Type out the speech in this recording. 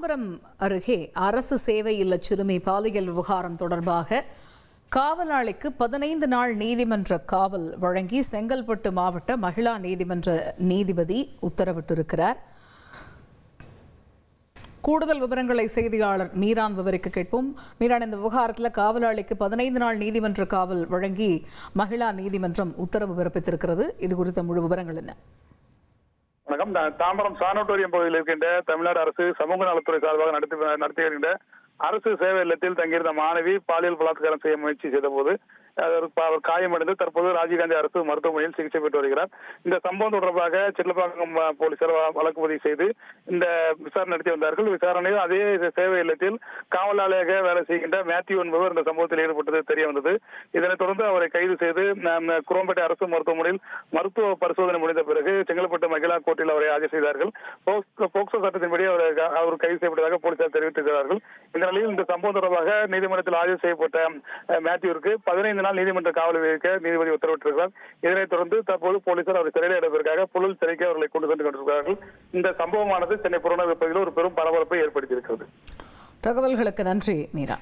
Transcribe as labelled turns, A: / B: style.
A: தாம்பரம் அருகே அரசு சேவை இல்ல சிறுமி பாலியல் விவகாரம் தொடர்பாக காவலாளிக்கு 15 நாள் நீதிமன்ற காவல் வழங்கி செங்கல்பட்டு மாவட்ட மகிழா நீதிமன்ற நீதிபதி உத்தரவிட்டிருக்கிறார். கூடுதல் விவரங்களை செய்தியாளர் மீரான் விவரிக்க கேட்போம். மீரான், இந்த விவகாரத்தில் காவலாளிக்கு 15 நாள் நீதிமன்ற காவல் வழங்கி மகிழா நீதிமன்றம் உத்தரவு பிறப்பித்திருக்கிறது. இது குறித்த முழு விவரங்கள் என்ன?
B: வணக்கம். தாம்பரம் சானட்டோரியம் பகுதியில் இருக்கின்ற தமிழ்நாடு அரசு சமூக நலத்துறை சார்பாக நடத்தி வருகின்ற அரசு சேவை இல்லத்தில் தங்கியிருந்த மாணவி பாலியல் பலாத்காரம் செய்ய முயற்சி செய்த போது அவர் காயமடைந்து தற்போது ராஜீவ்காந்தி அரசு மருத்துவமனையில் சிகிச்சை பெற்று வருகிறார். இந்த சம்பவம் தொடர்பாக சிட்லப்பாக்கம் போலீசார் வழக்கு பதிவு செய்து இந்த விசாரணை நடத்தி வந்தார்கள். விசாரணையில் அதே சேவை இல்லத்தில் காவலாளியாக வேலை செய்கின்ற மேத்யூ என்பவர் இந்த சம்பவத்தில் ஈடுபட்டது தெரிய வந்தது. இதனைத் தொடர்ந்து அவரை கைது செய்து குரோம்பேட்டை அரசு மருத்துவமனையில் மருத்துவ பரிசோதனை முடிந்த பிறகு செங்கல்பட்டு மகிழா கோர்ட்டில் அவரை ஆஜர் செய்தார்கள். போக்சோ சட்டத்தின்படி அவர் கைது செய்யப்பட்டதாக போலீசார் தெரிவித்திருக்கிறார்கள். இந்த நிலையில் இந்த சம்பவம் தொடர்பாக நீதிமன்றத்தில் ஆஜர் செய்யப்பட்ட மேத்யூருக்கு 15 நாள் நீதிமன்ற காவல் விதிக்க நீதிபதி உத்தரவிட்டிருக்கிறார். இதனைத் தொடர்ந்து தற்போது போலீசார் அவரை சிறையில் எடுப்பதற்காக புழல் சிறைக்கு அவர்களை கொண்டு சென்று கொண்டிருக்கிறார்கள். இந்த சம்பவமானது சென்னை புறநகர் பகுதியில் ஒரு பெரும் பரபரப்பை ஏற்படுத்தியிருக்கிறது.
A: தகவல்களுக்கு நன்றி மீரா.